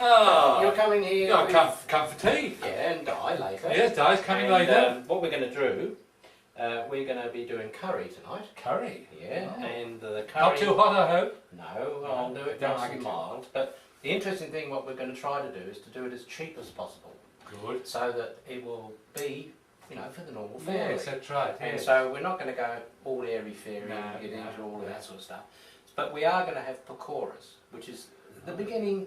Oh, you're coming here. Yeah, come for tea. Yeah, and Di later. Yes, Di's coming later. What we're going to do, we're going to be doing curry tonight. Curry? Yeah, Oh. and the curry... Not too hot, I hope? No, I'll do it Don't nice like and it mild. But the interesting thing, what we're going to try to do is to do it as cheap as possible. Good. So that it will be, you know, for the normal family. Yes, that's right. And Yes. so we're not going to go all airy-fairy No, and get into all of no. that sort of stuff. But we are going to have pakoras, which is the beginning,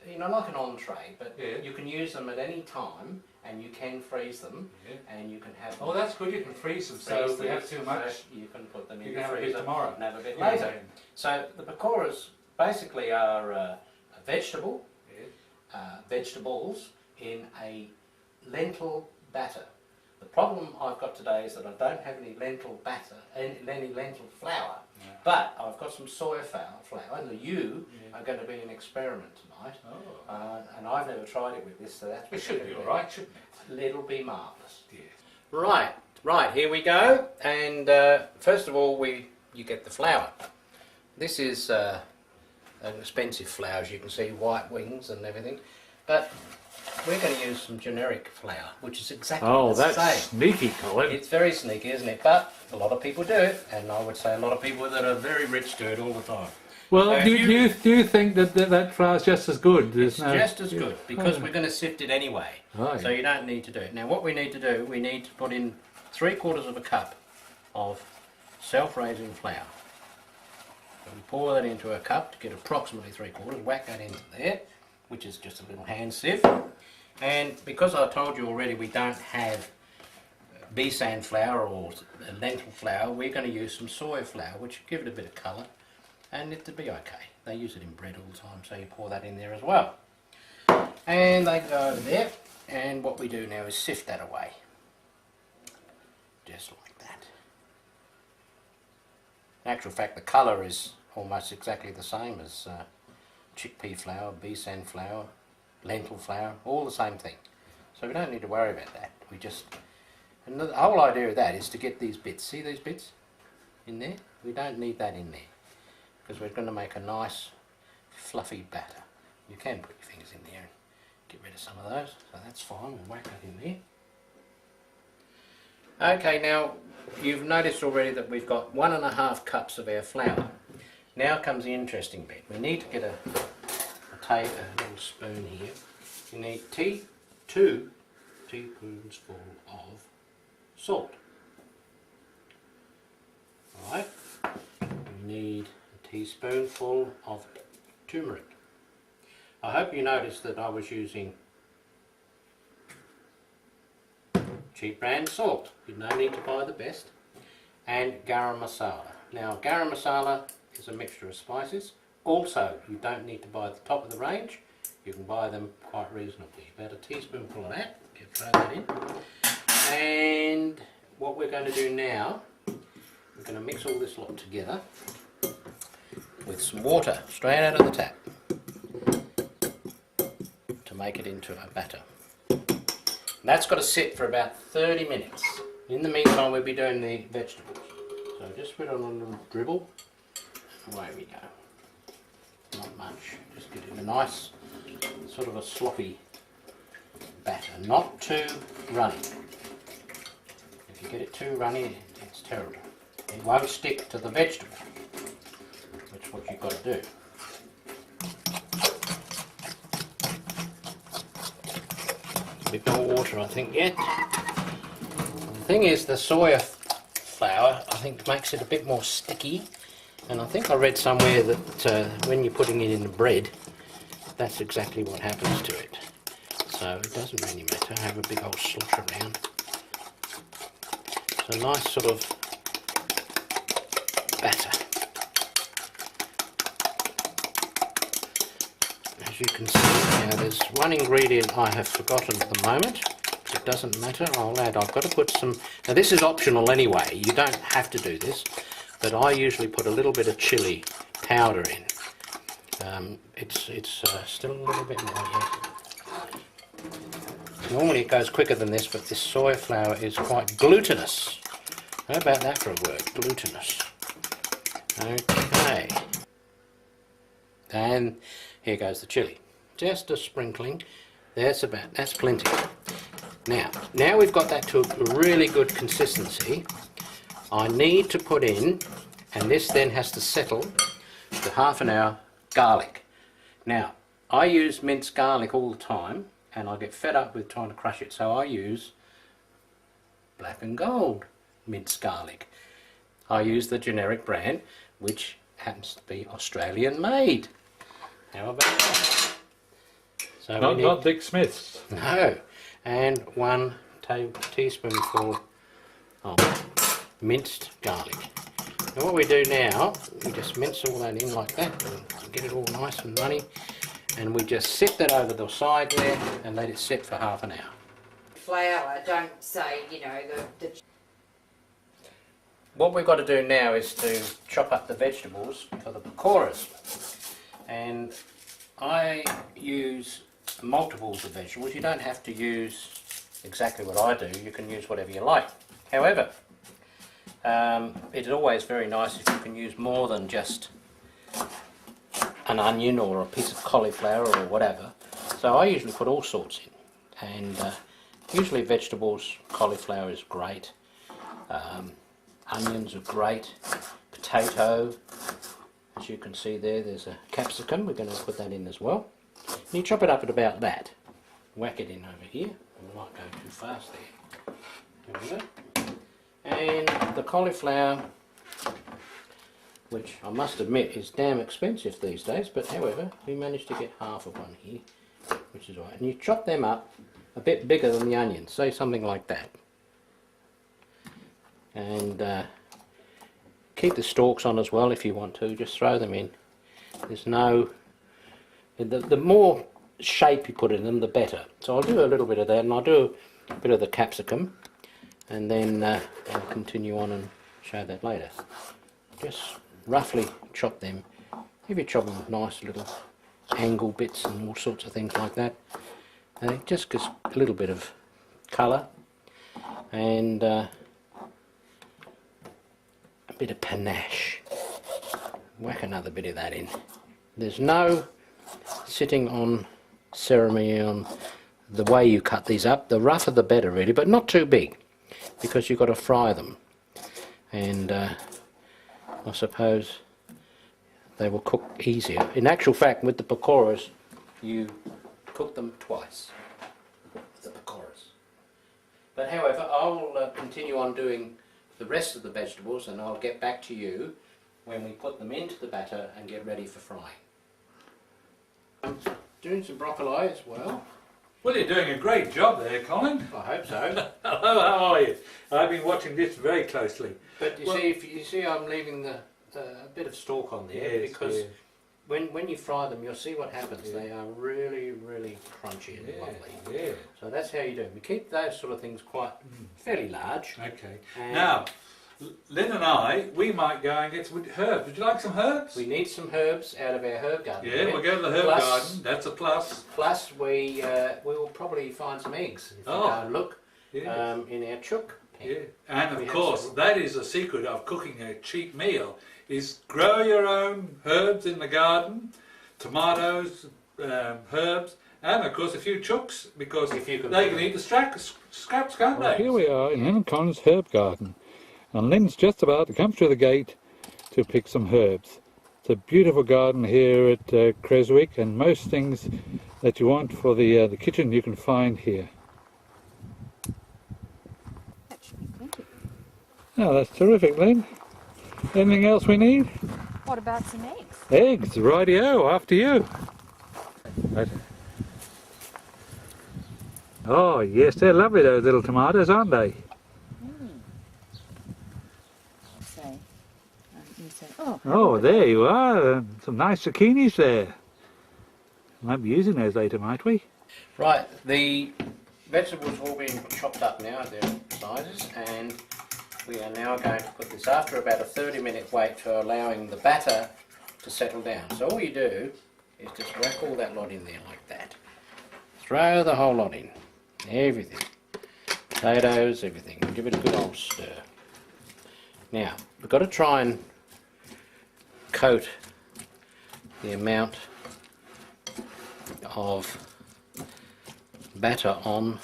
you know, like an entree, but Yeah. you can use them at any time and you can freeze them Yeah. and you can have Oh, that's good. You can freeze them. So if we have too much, so you can put them in you the can have a bit freezer tomorrow. and have a bit Yeah. later. So the pakoras basically are a vegetable, vegetables in a lentil batter. The problem I've got today is that I don't have any lentil batter, any lentil flour, but I've got some soya flour, and you are going to be an experiment tonight. Oh. And I've never tried it with this, so that's... It should be alright, shouldn't it? It'll be marvellous. Yes. Right, here we go. And first of all, you get the flour. This is an expensive flour, as you can see, white wings and everything. But we're going to use some generic flour, which is exactly the same. Oh, that's sneaky, Colin. It's very sneaky, isn't it? But a lot of people do it, and I would say a lot of people that are very rich do it all the time. Well, do you think that flour's just as good? It's just as good, because we're going to sift it anyway. Right. So you don't need to do it. Now what we need to do, we need to put in 3/4 of a cup of self-raising flour. So we pour that into a cup to get approximately 3/4, whack that into there, which is just a little hand sieve. And because I told you already we don't have besan flour or lentil flour, we're going to use some soy flour, which give it a bit of colour, and it'll be okay. They use it in bread all the time, so you pour that in there as well. And they go over there, and what we do now is sift that away. Just like that. In actual fact, the colour is almost exactly the same as chickpea flour, besan flour, lentil flour, all the same thing. So we don't need to worry about that. We just, and the whole idea of that is to get these bits, see these bits in there? We don't need that in there, because we're going to make a nice fluffy batter. You can put your fingers in there and get rid of some of those, so that's fine. We'll whack that in there. Okay, now you've noticed already that we've got 1½ cups of our flour. Now comes the interesting bit. We need to get a little spoon here. You need 2 teaspoonsful of salt. Alright. We need a teaspoonful of turmeric. I hope you noticed that I was using cheap brand salt. You no need to buy the best. And garam masala. Now garam masala is a mixture of spices. Also, you don't need to buy the top of the range. You can buy them quite reasonably. About a teaspoonful of that. You throw that in. And what we're going to do now, we're going to mix all this lot together with some water straight out of the tap to make it into a batter. And that's got to sit for about 30 minutes. In the meantime, we'll be doing the vegetables. So just put on a little dribble. Away we go. Not much. Just get it a nice, sort of a sloppy batter. Not too runny. If you get it too runny, it's terrible. It won't stick to the vegetable. That's what you've got to do. A bit more water, I think, yet. The thing is, the soya flour, I think, makes it a bit more sticky. And I think I read somewhere that when you're putting it in the bread, that's exactly what happens to it. So it doesn't really matter. Have a big old slosh around. It's a nice sort of batter. As you can see now, there's one ingredient I have forgotten at the moment. It doesn't matter. I've got to put some. Now this is optional anyway. You don't have to do this. But I usually put a little bit of chili powder in. It's still a little bit more yet. Normally it goes quicker than this, but this soy flour is quite glutinous. How about that for a word? Glutinous. Okay. And here goes the chili. just a sprinkling. That's plenty. Now we've got that to a really good consistency. I need to put in, and this then has to settle for half an hour, garlic. Now, I use minced garlic all the time, and I get fed up with trying to crush it, so I use black and gold minced garlic. I use the generic brand, which happens to be Australian made. How about that? So Not Dick Smith's. No. And 1 teaspoonful of minced garlic. And what we do now, we just mince all that in like that and get it all nice and runny, and we just set that over the side there and let it sit for half an hour. Flour, don't say, you know, the What we've got to do now is to chop up the vegetables for the pakoras, and I use multiples of vegetables. You don't have to use exactly what I do, you can use whatever you like. However, it's always very nice if you can use more than just an onion or a piece of cauliflower or whatever. So I usually put all sorts in, and usually vegetables, cauliflower is great, onions are great, potato, as you can see there's a capsicum, we're going to put that in as well. And you chop it up at about that, whack it in over here, we might go too fast there. There we go. And the cauliflower, which I must admit is damn expensive these days, but however, we managed to get half of one here, which is right. And you chop them up a bit bigger than the onions, say something like that. And keep the stalks on as well if you want to, just throw them in. There's no, the more shape you put in them, the better. So I'll do a little bit of that, and I'll do a bit of the capsicum, and then I'll continue on and show that later. Just roughly chop them. If you chop them with nice little angle bits and all sorts of things like that, it just gives a little bit of colour and a bit of panache. Whack another bit of that in. There's no sitting on ceremony on the way you cut these up. The rougher the better really, but not too big, because you've got to fry them, and I suppose they will cook easier. In actual fact, with the pakoras, you cook them twice, the pakoras. But however, I'll continue on doing the rest of the vegetables, and I'll get back to you when we put them into the batter and get ready for frying. I'm doing some broccoli as well. Well, you're doing a great job there, Colin. I hope so. Hello, how are you? I've been watching this very closely. But you see, if you see, I'm leaving a bit of stalk on there, Yes, because yeah. when you fry them, you'll see what happens. Yeah. They are really, really crunchy and lovely. Yeah. So that's how you do it. We keep those sort of things quite fairly large. Okay. And Now, Lynn and I, we might go and get some herbs. Would you like some herbs? we need some herbs out of our herb garden. Yeah, we'll go to the herb Plus- garden. That's a plus. Plus, we will probably find some eggs if we Oh. go and look Yeah. in our chook pen. Yeah. And We of have course, some. that is a secret of cooking a cheap meal, is grow your own herbs in the garden, tomatoes, herbs, and of course a few chooks, because If you can they put can eat the scraps, can't Well, they? here we are in Lynn and Colin's herb garden, and Lynn's just about to come through the gate to pick some herbs. It's a beautiful garden here at Creswick, and most things that you want for the kitchen you can find here. that should be plenty. Oh, that's terrific, Lynn. Anything else we need? What about some eggs? Eggs, rightio, after you. Right. Oh yes, they're lovely, those little tomatoes, aren't they? Say, you say, oh, Oh, there you are, some nice zucchinis there. Might be using those later, might we? Right, the vegetables have all been chopped up now at their sizes, and we are now going to put this, after about a 30-minute wait, to allowing the batter to settle down. So all you do is just whack all that lot in there like that. Throw the whole lot in, everything. Potatoes, everything. Give it a good old stir. Now, we've got to try and coat the amount of batter on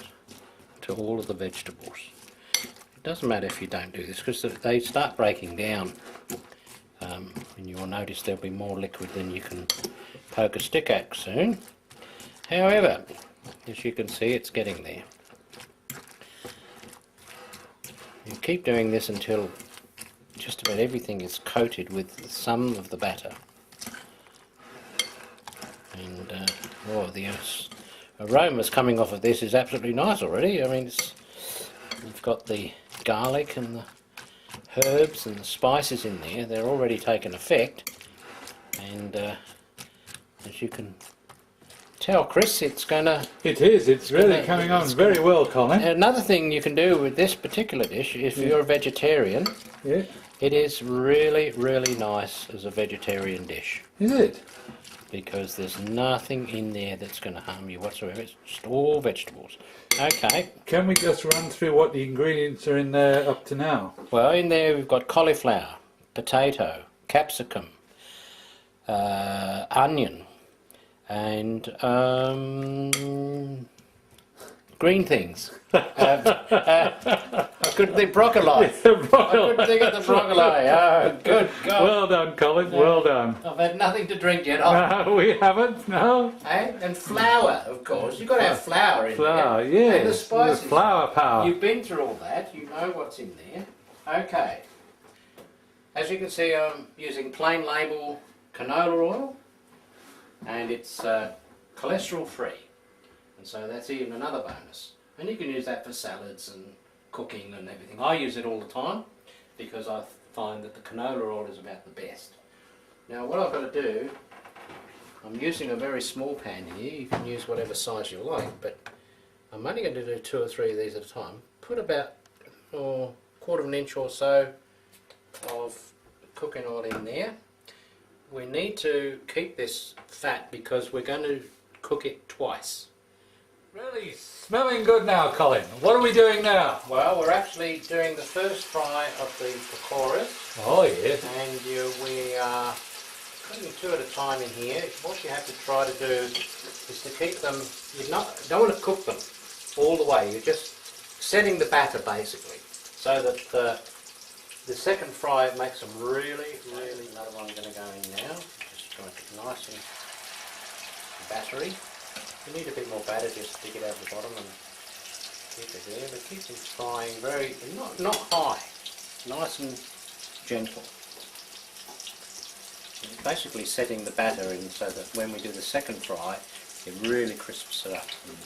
to all of the vegetables. It doesn't matter if you don't do this because they start breaking down, and you'll notice there'll be more liquid than you can poke a stick at soon. However, as you can see, it's getting there. You keep doing this until just about everything is coated with some of the batter. And oh, the aromas coming off of this is absolutely nice already. I mean, you've got the garlic and the herbs and the spices in there. They're already taking effect. And as you can tell, Chris, it's gonna... It is, it's really coming on very well, Colin. Another thing you can do with this particular dish, if you're a vegetarian, it is really, really nice as a vegetarian dish. Is it? Because there's nothing in there that's going to harm you whatsoever. It's just all vegetables. Okay. Can we just run through what the ingredients are in there up to now? Well, in there we've got cauliflower, potato, capsicum, onion, and green things. I couldn't think broccoli. I couldn't think of the broccoli. Oh, good God. Well done, Colin. Well done. I've had nothing to drink yet. No, we haven't. No. And flour, of course. You've got to have flour in Flour, there. yes. And the spices. The flour power. You've been through all that. You know what's in there. Okay. As you can see, I'm using plain label canola oil, and it's cholesterol free. And so that's even another bonus. And you can use that for salads and cooking and everything. I use it all the time because I find that the canola oil is about the best. Now what I've got to do, I'm using a very small pan here. You can use whatever size you like, but I'm only going to do 2 or 3 of these at a time. Put about a quarter of an inch or so of cooking oil in there. We need to keep this fat because we're going to cook it twice. Really smelling good now, Colin. What are we doing now? Well, we're actually doing the first fry of the pakoras. Oh, yes. And we are putting 2 at a time in here. What you have to try to do is to keep them, don't want to cook them all the way. You're just setting the batter basically, so that the second fry makes them really, really... Another one's going to go in now. Just try to get nice and battery. If you need a bit more batter, just stick it over the bottom and keep it there, but keep them frying very, not high, nice and gentle. And basically setting the batter in so that when we do the second fry, it really crisps it up and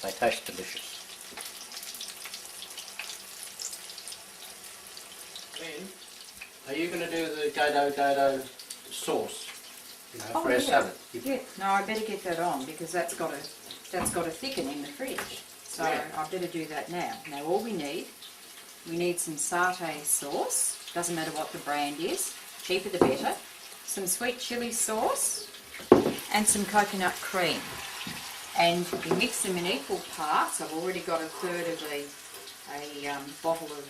they taste delicious. Then, are you going to do the Gato sauce? You know, for our salad. Yeah, no, I better get that on because that's got to thicken in the fridge. So Yeah. I better do that now. Now all we need some satay sauce. Doesn't matter what the brand is. Cheaper the better. Some sweet chili sauce and some coconut cream. And you mix them in equal parts. I've already got 1/3 of a bottle of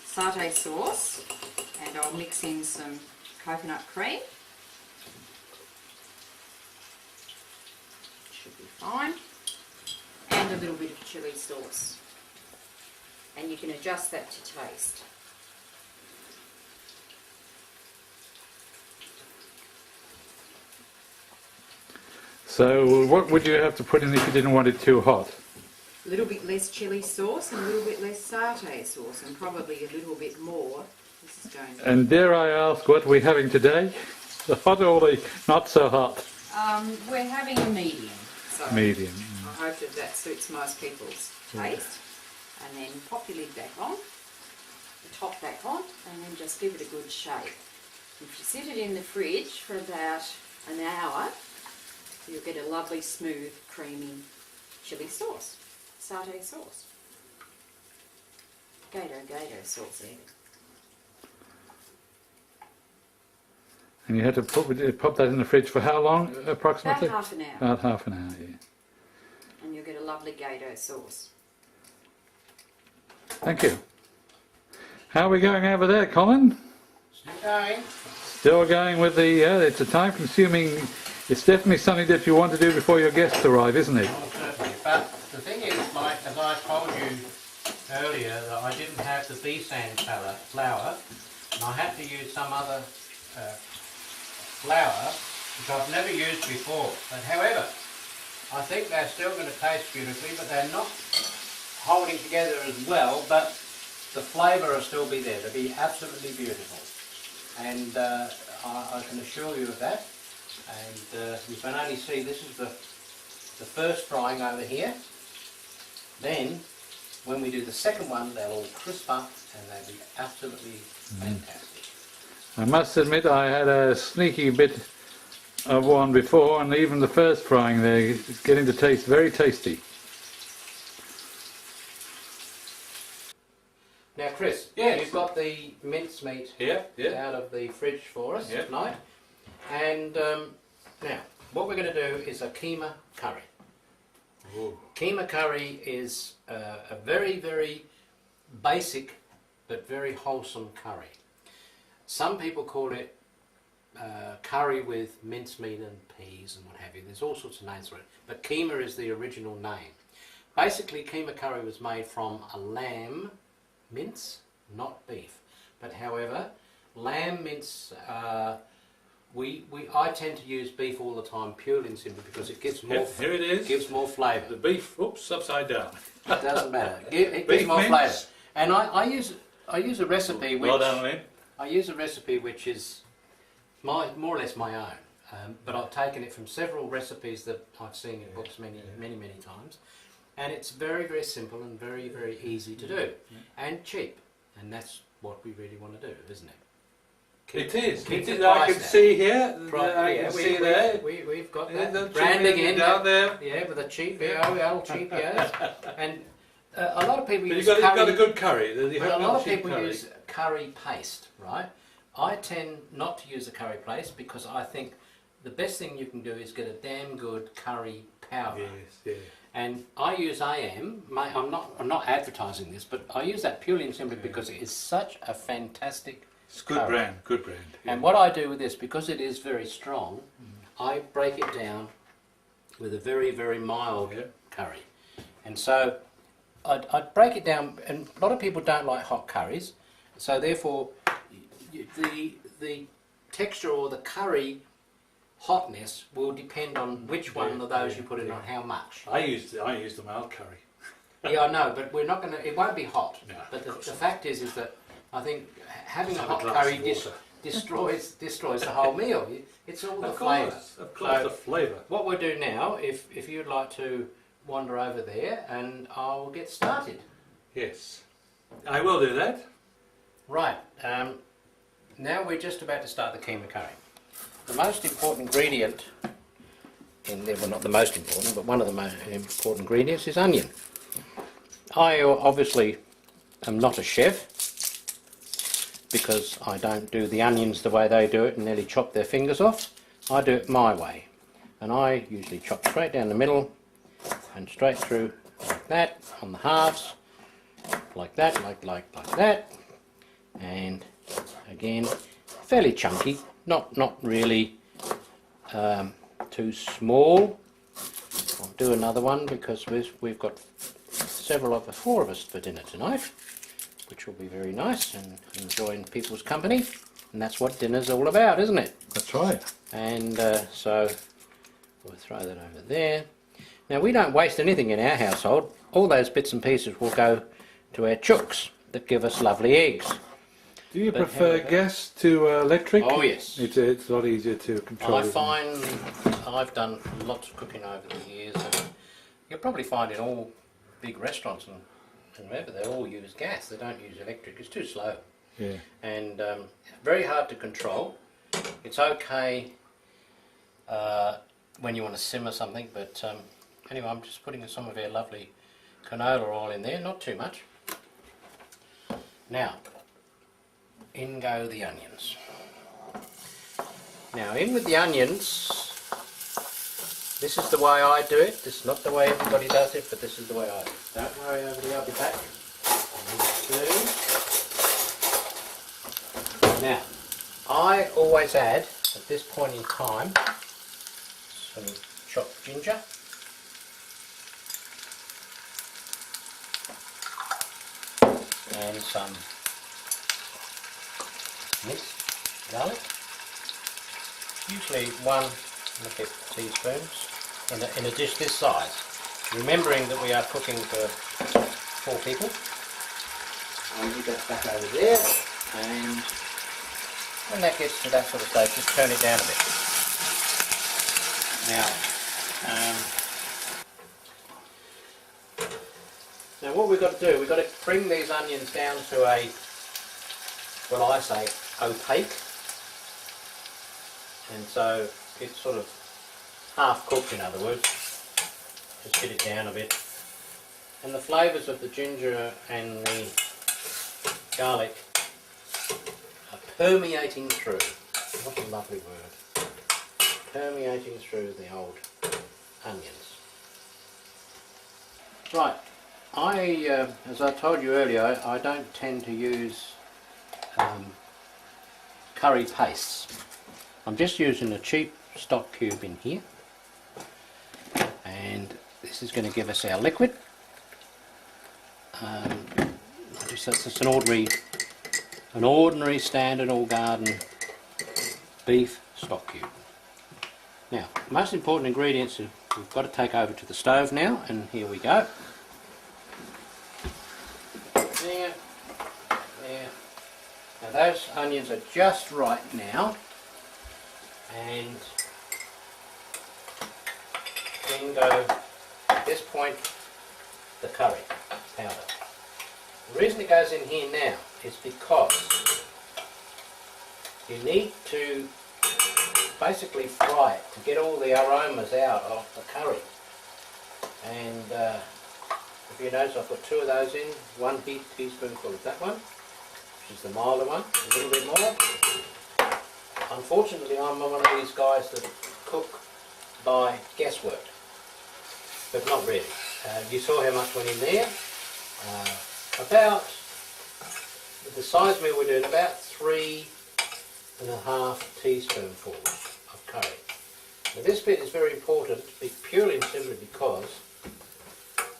satay sauce, and I'll mix in some coconut cream. Fine, and a little bit of chili sauce, and you can adjust that to taste. So what would you have to put in if you didn't want it too hot? A little bit less chili sauce and a little bit less satay sauce, and probably a little bit more. This is going to... And dare I ask what we're having today? The hot or the not so hot? We're having a medium. So Medium. I hope that suits most people's taste. And then pop your lid back on, the top back on, and then just give it a good shake. If you sit it in the fridge for about an hour, you'll get a lovely, smooth, creamy chili sauce, satay sauce. Gato sauce there. And you had to pop that in the fridge for how long, approximately? About half an hour. About half an hour, yeah. And you'll get a lovely Gato sauce. Thank you. How are we going over there, Colin? Still going. Still going with the, it's a time-consuming It's definitely something that you want to do before your guests arrive, isn't it? Oh, certainly. But the thing is, Mike, as I told you earlier, that I didn't have the bee sand flour, and I had to use some other flour, which I've never used before. But however, I think they're still going to taste beautifully, but they're not holding together as well, but the flavour will still be there. They'll be absolutely beautiful. And I can assure you of that. And you can only see this is the first frying over here. Then, when we do the second one, they'll all crisp up and they'll be absolutely fantastic. I must admit I had a sneaky bit of one before, and even the first frying there is getting to taste very tasty. Now, Chris, Yes. you've got the mincemeat out of the fridge for us tonight. And now, what we're going to do is a keema curry. Ooh. Keema curry is a very, very basic but very wholesome curry. Some people call it curry with mincemeat and peas and what have you. There's all sorts of names for it, but keema is the original name. Basically, keema curry was made from a lamb mince, not beef. But however, lamb mince, I tend to use beef all the time purely and simply because it gives more. Here it is. Gives more flavour. The beef. Oops, upside down. It doesn't matter. It gives Beef more mince. flavour. And I use a recipe which Well done, Lynn. I use a recipe which is more or less my own, but I've taken it from several recipes that I've seen in books many times, and it's very, very simple and very, very easy to do, and cheap, and that's what we really want to do, isn't it? It is. keep It the is. I price can down. see here. I Yeah, can see there. we've got Yeah, that the branding chicken in down there. Yeah, with a cheap, old cheap, and a lot of people But use you've got curry. a good curry. You But have a lot of cheap people curry. use curry paste, right? I tend not to use a curry paste because I think the best thing you can do is get a damn good curry powder. Yes, yeah. And I use AM. I'm not advertising this, but I use that purely and simply because it is such a fantastic It's good curry. brand. Good brand. Yeah. And what I do with this, because it is very strong, I break it down with a very, very mild curry. And so I'd break it down, and a lot of people don't like hot curries, so therefore the texture or the curry hotness will depend on which one of those you put in on how much. I used the mild curry. Yeah, I know, but we're not going to, it won't be hot. No, But the of course fact is that I think having a Have a hot glass curry of water. destroys the whole meal. It's all the Of flavour. course, So the flavour. what we'll do now, if you'd like to wander over there, and I'll get started. Yes, I will do that. Right, now we're just about to start the keema curry. The most important ingredient in there, well not the most important, but one of the most important ingredients is onion. I obviously am not a chef because I don't do the onions the way they do it and nearly chop their fingers off. I do it my way, and I usually chop straight down the middle and straight through like that on the halves, like that, like that, and again fairly chunky, not really too small. I'll do another one because we've got four of us for dinner tonight, which will be very nice and enjoying people's company, and that's what dinner's all about, isn't it? That's right. And so we'll throw that over there. Now we don't waste anything in our household. All those bits and pieces will go to our chooks that give us lovely eggs. Do you But prefer however- gas to electric? Oh yes. It's a lot easier to control. I isn't it? find I've done lots of cooking over the years, and you'll probably find in all big restaurants and wherever they all use gas. They don't use electric. It's too slow. Yeah. And very hard to control. It's okay when you want to simmer something, but anyway, I'm just putting some of our lovely canola oil in there, not too much. Now, in go the onions. Now, in with the onions, this is the way I do it. This is not the way everybody does it, but this is the way I do it. Don't worry over the other back. Now, I always add, at this point in time, some chopped ginger. And some minced garlic. Usually 1 teaspoons in a dish this size. Remembering that we are cooking for 4 people. I'll leave that back over there, and when that gets to that sort of stage, just turn it down a bit. Now what we've got to do, we've got to bring these onions down to a, well, I say opaque, and so it's sort of half cooked, in other words. Just get it down a bit, and the flavours of the ginger and the garlic are permeating through. What a lovely word. Permeating through the old onions. Right, as I told you earlier, I don't tend to use curry pastes. I'm just using a cheap stock cube in here, and this is going to give us our liquid. It's an ordinary standard all garden beef stock cube. Now, most important ingredients we've got to take over to the stove now, and here we go. There, there. Now those onions are just right now, and then go, at this point, the curry powder. The reason it goes in here now is because you need to basically fry it to get all the aromas out of the curry. And if you notice, I've got 2 of those in, 1 teaspoonful of that one, which is the milder one, a little bit more. Unfortunately, I'm one of these guys that cook by guesswork, but not really. You saw how much went in there. About the size meal we're doing, about 3.5 teaspoonfuls of curry. Now this bit is very important, purely and simply because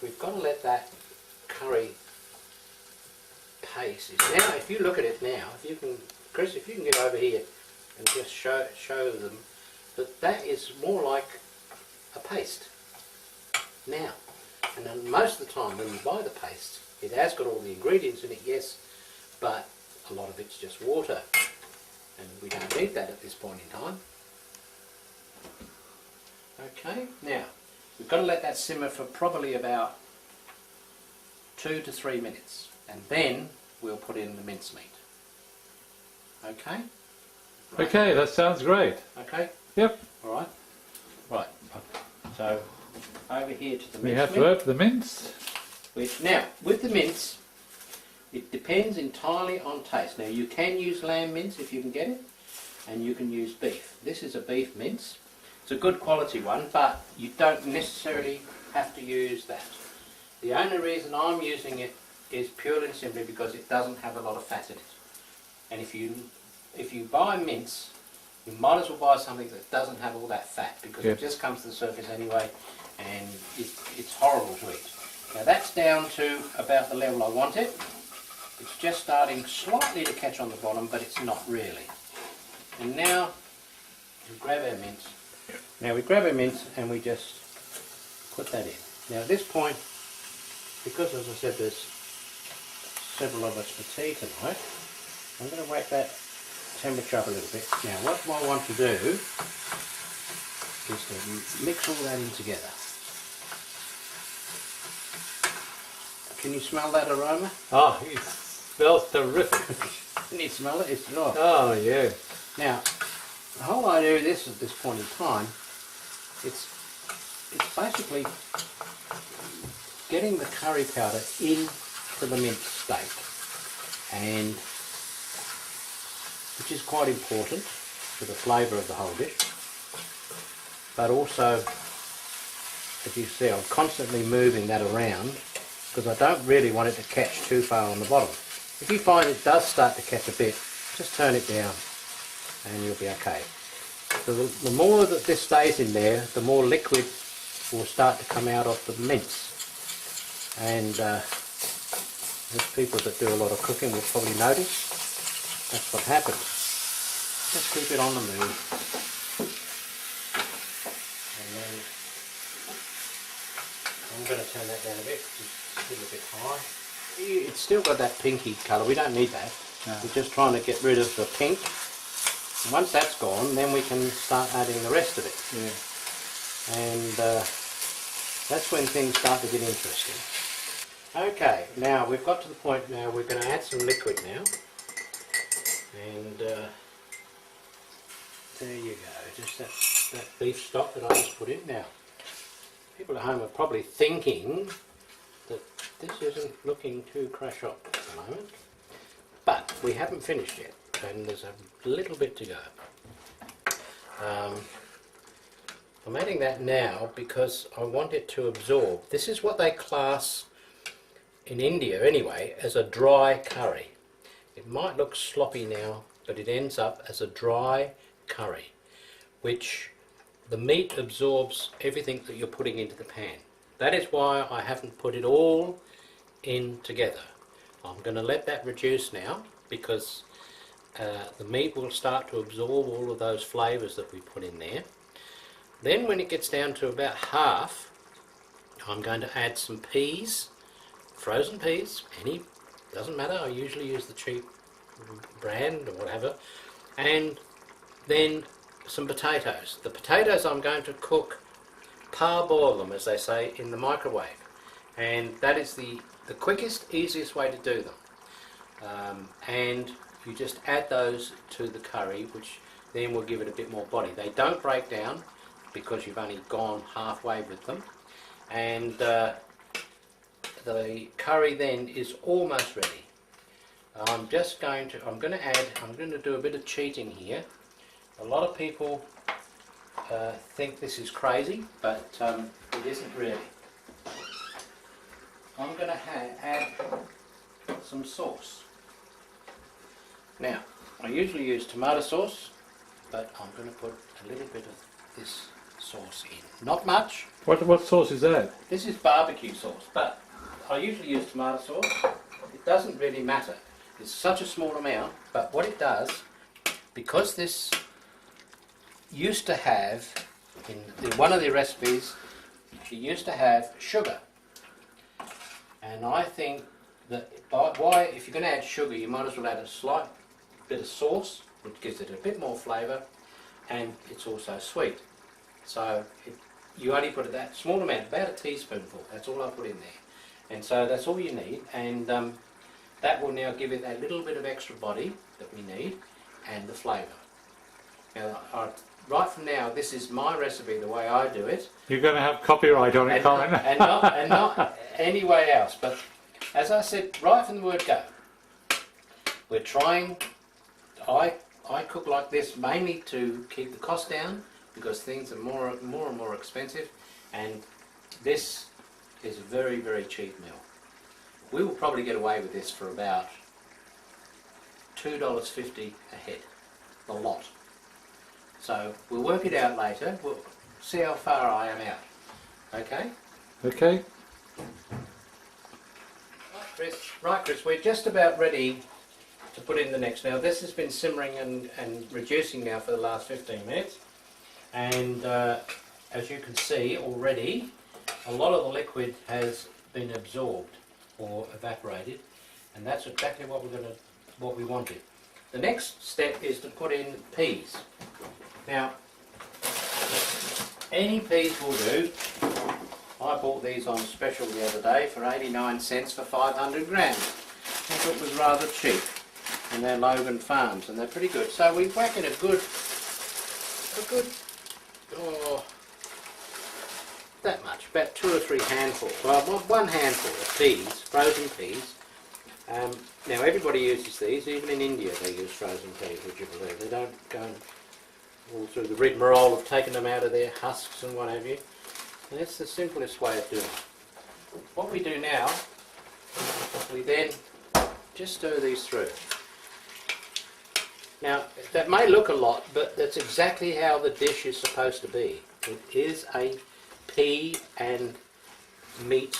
we've got to let that curry paste. Now, if you look at it now, if you can, Chris, if you can get over here and just show them that is more like a paste now. And then most of the time when you buy the paste, it has got all the ingredients in it, yes, but a lot of it's just water, and we don't need that at this point in time. Okay, now we've got to let that simmer for probably about 2 to 3 minutes, and then we'll put in the mincemeat. Okay? Right. Okay, that sounds great. Okay? Yep. Alright. Right. So over here to the mincemeat. We have to open the mince. Which, now, with the mince, it depends entirely on taste. Now, you can use lamb mince if you can get it, and you can use beef. This is a beef mince. It's a good quality one, but you don't necessarily have to use that. The only reason I'm using it is purely and simply because it doesn't have a lot of fat in it. And if you buy mince, you might as well buy something that doesn't have all that fat, because it just comes to the surface anyway, and it's horrible to eat. Now that's down to about the level I want it. It's just starting slightly to catch on the bottom, but it's not really. And now we grab our mince. Now we grab our mince and we just put that in. Now at this point, because as I said there's several of us for tea tonight, I'm going to whack that temperature up a little bit. Now what I want to do is to mix all that in together. Can you smell that aroma? Oh, it smells terrific. Can you smell it? It's Oh, yeah. Now, the whole idea of this at this point in time, it's basically getting the curry powder into the minced steak, and which is quite important for the flavour of the whole dish. But also, as you see, I'm constantly moving that around, because I don't really want it to catch too far on the bottom. If you find it does start to catch a bit, just turn it down and you'll be okay. the more that this stays in there, the more liquid will start to come out of the mince. And those people that do a lot of cooking will probably notice that's what happens. Just keep it on the move. And then I'm going to turn that down a bit because it's still a bit high. It's still got that pinky colour, we don't need that. No. We're just trying to get rid of the pink. And once that's gone, then we can start adding the rest of it. Yeah. And that's when things start to get interesting. Okay, now we've got to the point now we're going to add some liquid now. And there you go, just that beef stock that I just put in. Now, people at home are probably thinking that this isn't looking too crash up at the moment, but we haven't finished yet, and there's a little bit to go. I'm adding that now because I want it to absorb. This is what they class, in India anyway, as a dry curry. It might look sloppy now, but it ends up as a dry curry, which the meat absorbs everything that you're putting into the pan. That is why I haven't put it all in together. I'm going to let that reduce now because the meat will start to absorb all of those flavours that we put in there. Then when it gets down to about half, I'm going to add some peas, frozen peas, any, doesn't matter, I usually use the cheap brand or whatever, and then some potatoes. The potatoes I'm going to cook, parboil them as they say, in the microwave, and that is the quickest, easiest way to do them. And you just add those to the curry, which then will give it a bit more body. They don't break down because you've only gone halfway with them, and the curry then is almost ready. I'm going to do a bit of cheating here. A lot of people think this is crazy, but it isn't really. I'm going to add some sauce. Now, I usually use tomato sauce, but I'm going to put a little bit of this sauce in. Not much. What sauce is that? This is barbecue sauce, but I usually use tomato sauce. It doesn't really matter. It's such a small amount, but what it does, because this used to have, in one of the recipes, she used to have sugar. And I think that if you're going to add sugar, you might as well add a slight bit of sauce, which gives it a bit more flavour, and it's also sweet. So you only put that small amount, about a teaspoonful, that's all I put in there. And so that's all you need, and that will now give it that little bit of extra body that we need, and the flavour. Now, right from now, this is my recipe, the way I do it. You're going to have copyright on it, Colin. and not any way else. But as I said, right from the word go, we're trying. I cook like this mainly to keep the cost down because things are more and more expensive, and this is a very, very cheap meal. We will probably get away with this for about $2.50 a head, a lot. So we'll work it out later. We'll see how far I am out. Okay? Okay. Right, Chris, we're just about ready to put in the next. Now this has been simmering and reducing now for the last 15 minutes, and as you can see already, a lot of the liquid has been absorbed or evaporated, and that's exactly what we wanted. The next step is to put in peas. Now, any peas will do. I bought these on special the other day for 89 cents for 500 grams. I thought it was rather cheap, and they're Logan Farms, and they're pretty good. So we whack in a good, that much, about 2 or 3 handfuls. Well, one handful of peas, frozen peas. Now everybody uses these, even in India they use frozen peas, would you believe? They don't go all through the rigmarole of taking them out of their husks and what have you. And that's the simplest way of doing it. What we do now, we then just stir these through. Now, that may look a lot, but that's exactly how the dish is supposed to be. It is a pea and meat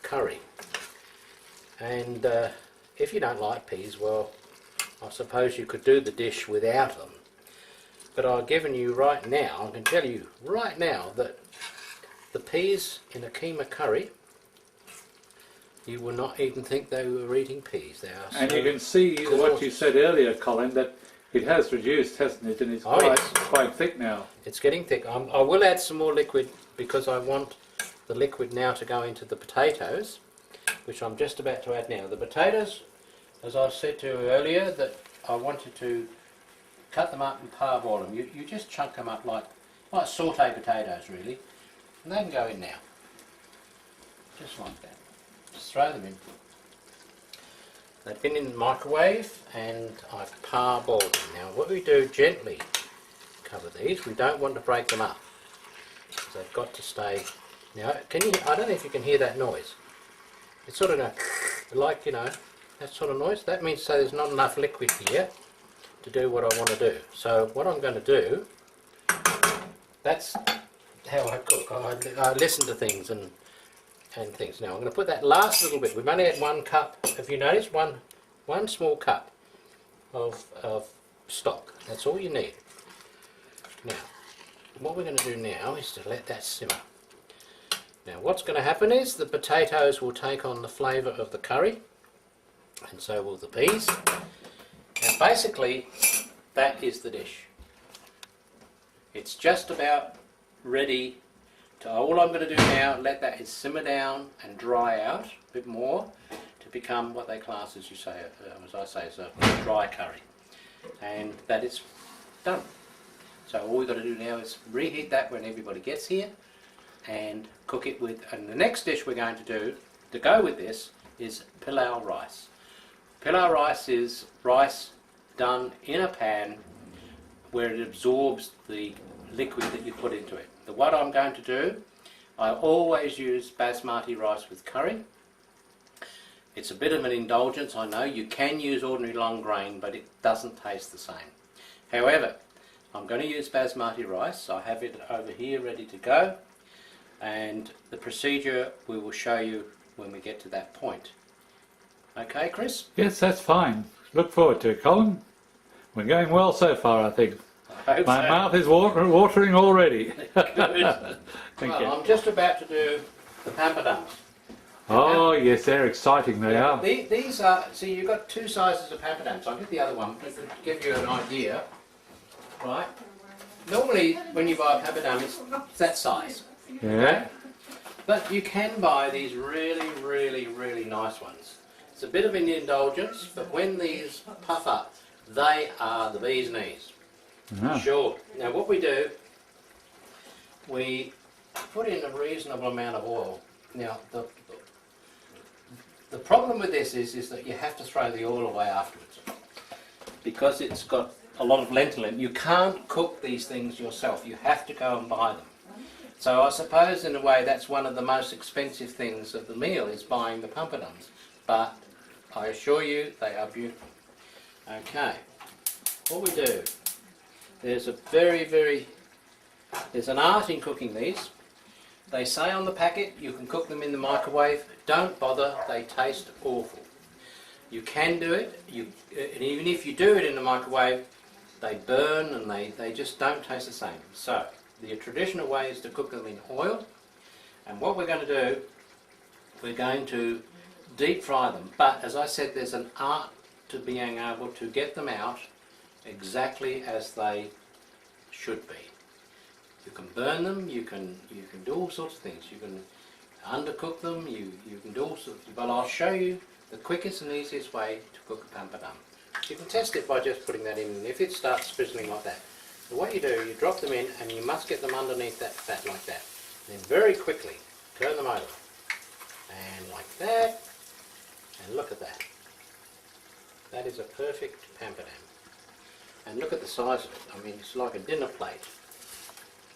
curry. And if you don't like peas, well, I suppose you could do the dish without them. But I've given you right now, I can tell you right now that the peas in a keema curry, you will not even think they were eating peas. They are And so you can see gorgeous. what you said earlier, Colin, that it has reduced, hasn't it? And it's Oh, yes. quite thick now. It's getting thick. I will add some more liquid because I want the liquid now to go into the potatoes, which I'm just about to add now. The potatoes, as I said to you earlier, that I wanted to cut them up and parboil them. You just chunk them up like sauté potatoes, really. And they can go in now. Just like that. Just throw them in. They've been in the microwave and I've parboiled them. Now what we do, gently cover these. We don't want to break them up, because they've got to stay. Now, can you? I don't know if you can hear that noise. It's sort of like, you know, that sort of noise. That means so there's not enough liquid here to do what I want to do. So what I'm going to do, that's how I cook. I listen to things and things. Now I'm going to put that last little bit. We've only had 1 cup. Have you noticed? One small cup of stock. That's all you need. Now, what we're going to do now is to let that simmer. Now what's going to happen is the potatoes will take on the flavour of the curry, and so will the peas. And basically that is the dish. It's just about ready to, all I'm going to do now, let that simmer down and dry out a bit more to become what they class as I say, is a dry curry. And that is done. So all we've got to do now is reheat that when everybody gets here and cook it with, and the next dish we're going to do to go with this is pilau rice. Pilau rice is rice done in a pan where it absorbs the liquid that you put into it. What I'm going to do, I always use basmati rice with curry. It's a bit of an indulgence, I know. You can use ordinary long grain, but it doesn't taste the same. However, I'm going to use basmati rice. I have it over here ready to go, and the procedure we will show you when we get to that point. Okay, Chris? Yes, that's fine. Look forward to it, Colin. We're going well so far, I think. I hope My so. mouth is watering already. Good. Thank you. I'm just about to do the pamperdums. Oh, yes, they're exciting, they are. These are, see, you've got 2 sizes of pamperdums. I'll get the other one just to give you an idea. Right? Normally, when you buy a pamperdum, it's that size. Yeah. But you can buy these really, really, really nice ones. It's a bit of an indulgence, but when these puff up, they are the bee's knees. Ah. Sure. Now what we do, we put in a reasonable amount of oil. Now the problem with this is that you have to throw the oil away afterwards, because it's got a lot of lentil in it. You can't cook these things yourself. You have to go and buy them. So I suppose in a way that's one of the most expensive things of the meal, is buying the pamperdums. But I assure you they are beautiful. Okay. What we do, there's an art in cooking these. They say on the packet you can cook them in the microwave. Don't bother, they taste awful. You can do it, and even if you do it in the microwave, they burn and they just don't taste the same. So the traditional way is to cook them in oil, and what we're going to do, we're going to deep fry them. But as I said, there's an art to being able to get them out exactly as they should be. You can burn them, you can do all sorts of things. You can undercook them, you can do all sorts of, but I'll show you the quickest and easiest way to cook a pamperdum. You can test it by just putting that in, and if it starts frizzling like that, so what you do, you drop them in, and you must get them underneath that fat like that. And then very quickly turn them over, and like that, and look at that. That is a perfect pamperdam. And look at the size of it. I mean, it's like a dinner plate.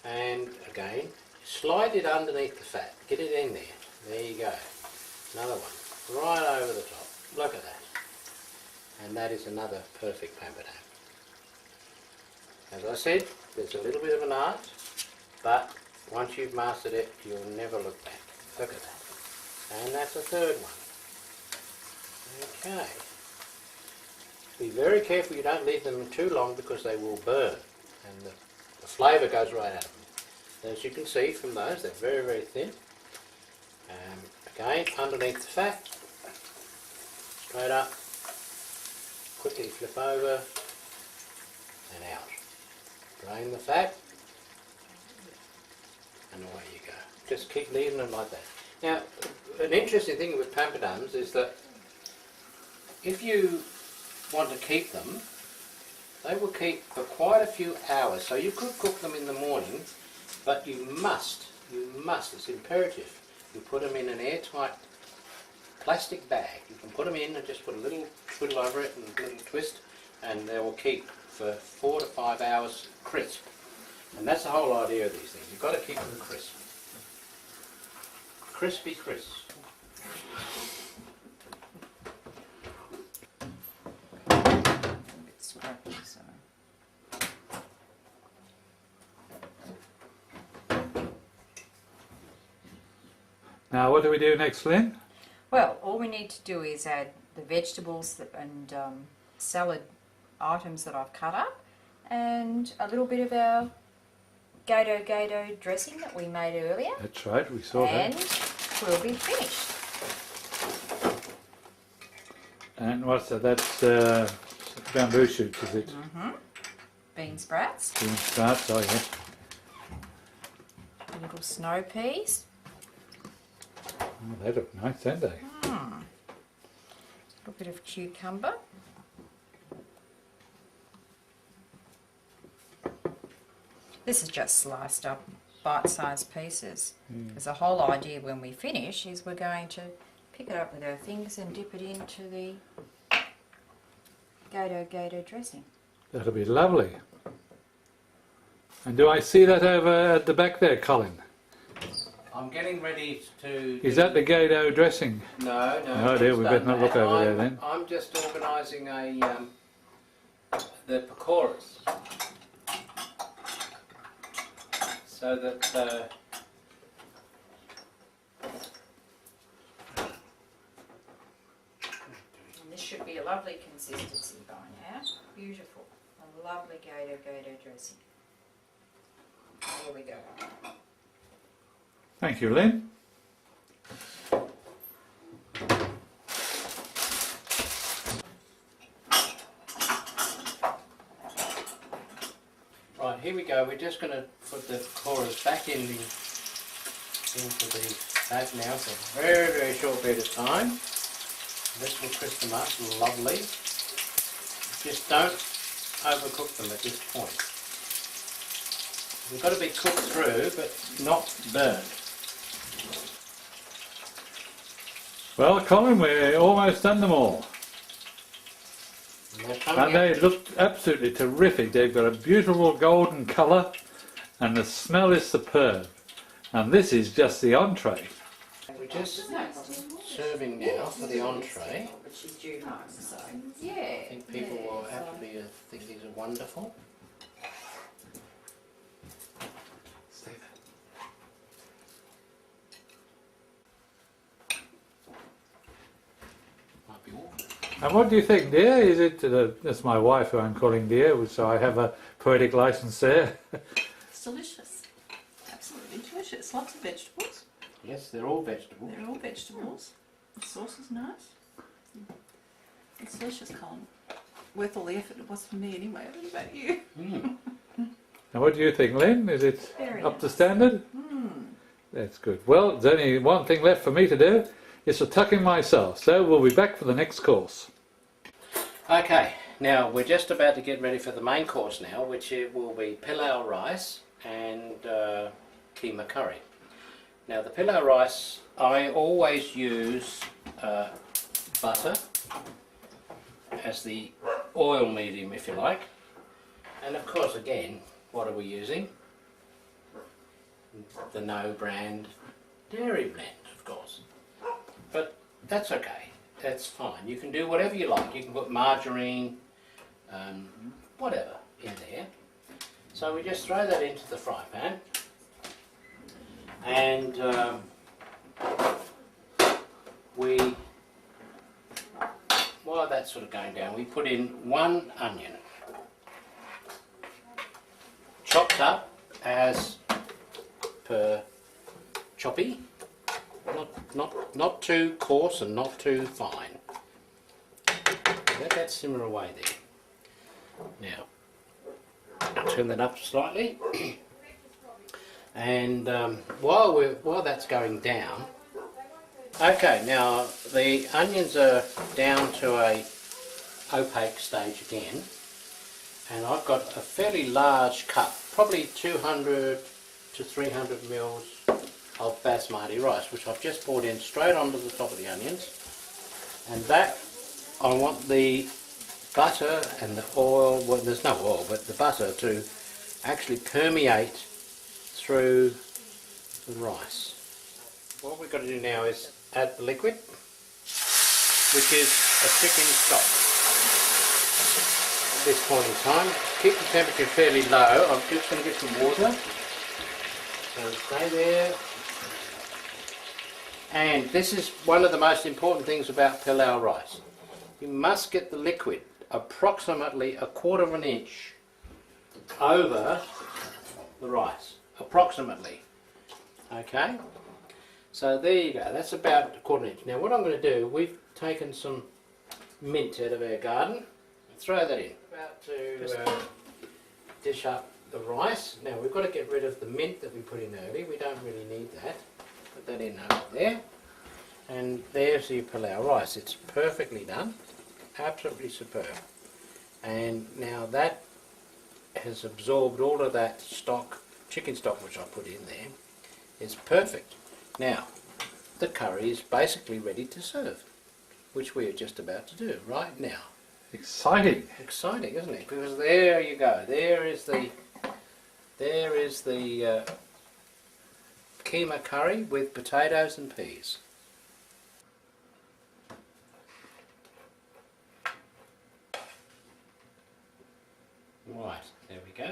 And again, slide it underneath the fat. Get it in there. There you go. Another one. Right over the top. Look at that. And that is another perfect pamperdam. As I said, there's a little bit of an art, but once you've mastered it, you'll never look back. Look at that. And that's the third one. Okay. Be very careful you don't leave them too long because they will burn and the flavour goes right out of them. As you can see from those, they're very, very thin. Again, underneath the fat, straight up, quickly flip over and out. Drain the fat and away you go. Just keep leaving them like that. Now, an interesting thing with pamperdums is that if you want to keep them, they will keep for quite a few hours. So you could cook them in the morning, but you must, it's imperative, you put them in an airtight plastic bag. You can put them in and just put a little twiddle over it and a little twist, and they will keep for 4 to 5 hours crisp. And that's the whole idea of these things. You've got to keep them crisp. Crispy crisp. A bit scrappy, so. Now what do we do next, Lynn? Well, all we need to do is add the vegetables and salad items that I've cut up, and a little bit of our gato dressing that we made earlier, That's right, we saw and that. we'll be finished. And what's that? That's bamboo shoots, is it? Bean sprouts, Bean sprouts, oh yes. little snow peas, Oh, they look nice, don't they? a little bit of cucumber, this is just sliced up bite-sized pieces, because the whole idea when we finish is we're going to pick it up with our fingers and dip it into the gato dressing. That'll be lovely. And do I see that over at the back there, Colin? I'm getting ready to... Is that the gato dressing? No. Oh dear, we better not look over there then. I'm just organising the pakoras. So that And this should be a lovely consistency by now. Beautiful. A lovely gato dressing. There we go. Thank you, Lynn. right, here we go. We're just going to put the pakoras back into the fat now for a very, very short period of time. This will crisp them up lovely. Just don't overcook them at this point. They've got to be cooked through, but not burned. Well, Colin, we're almost done them all. And they're coming And they look absolutely terrific. They've got a beautiful golden colour and the smell is superb. And this is just the entree. We're just serving now for the entree. But she's due home, so yeah. I think people will absolutely think these are wonderful. Might be awful. And what do you think, dear? Is it, that's my wife who I'm calling dear, so I have a poetic license there. It's delicious. Absolutely delicious. Lots of vegetables. Yes, they're all vegetables. They're all vegetables. The sauce is nice. It's delicious, Colin. Worth all the effort it was for me anyway. I don't know about you. Mm. And what do you think, Lynn? Is it Very up to nice. standard? That's good. Well, there's only one thing left for me to do, is to tuck in myself. So we'll be back for the next course. Okay, now we're just about to get ready for the main course now, which it will be pilau rice and keema curry. Now the pilau rice, I always use butter as the oil medium, if you like. And of course, again, what are we using? The no brand dairy blend, of course. But that's okay, that's fine. You can do whatever you like. You can put margarine, whatever in there. So we just throw that into the fry pan, and while that's sort of going down, we put in 1 onion, chopped up as per choppy, not too coarse and not too fine. Let that simmer away there. Now, turn that up slightly, and while that's going down, okay, now the onions are down to a opaque stage again, and I've got a fairly large cup, probably 200 to 300 mils of basmati rice, which I've just poured in straight onto the top of the onions, and that I want the butter and the oil, well there's no oil, but the butter to actually permeate through the rice. What we've got to do now is add the liquid, which is a chicken stock. At this point in time, keep the temperature fairly low. I'm just going to get some water. So stay there. And this is one of the most important things about pilau rice. You must get the liquid approximately 1/4 of an inch over the rice. Approximately. Okay? So there you go, that's about 1/4 inch. Now what I'm going to do, we've taken some mint out of our garden, throw that in. About to dish up the rice. Now we've got to get rid of the mint that we put in early, we don't really need that. Put that in over there. And there's your pilau rice, it's perfectly done, absolutely superb. And now that has absorbed all of that stock, chicken stock which I put in there. It's perfect. Now, the curry is basically ready to serve, which we are just about to do right now. Exciting. Exciting, isn't it? Because there you go. There is the keema curry with potatoes and peas. Right, there we go.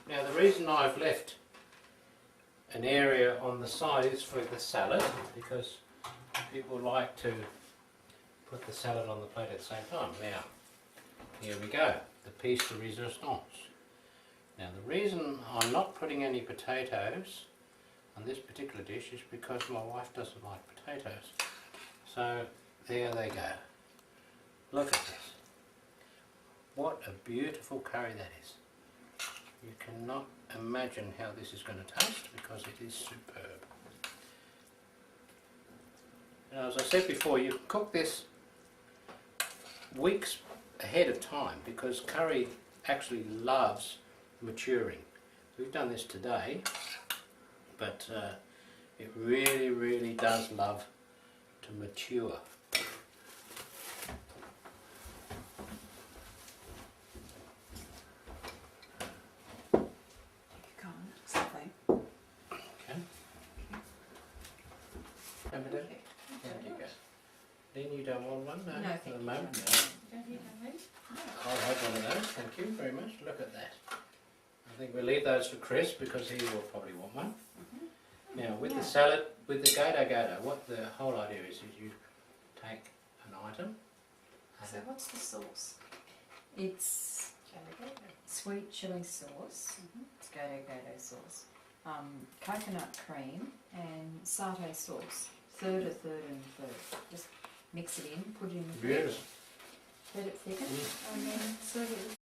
Now the reason I've left an area on the side is for the salad, because people like to put the salad on the plate at the same time. Now, here we go, the piece de resistance. Now the reason I'm not putting any potatoes on this particular dish is because my wife doesn't like potatoes. So there they go. Look at this. What a beautiful curry that is. You cannot imagine how this is going to taste because it is superb. Now, as I said before, you can cook this weeks ahead of time because curry actually loves maturing. We've done this today, but it really does love to mature. Then you don't want one? No, for the moment. No. I'll have one of those, thank you very much. Look at that. I think we'll leave those for Chris because he will probably want one. Now with the salad, with the gato, what the whole idea is you take an item. So what's the sauce? It's sweet chili sauce, it's gato sauce, coconut cream and satay sauce. Third, and third. Just mix it in, put it in the fridge, let it thicken, and then serve it with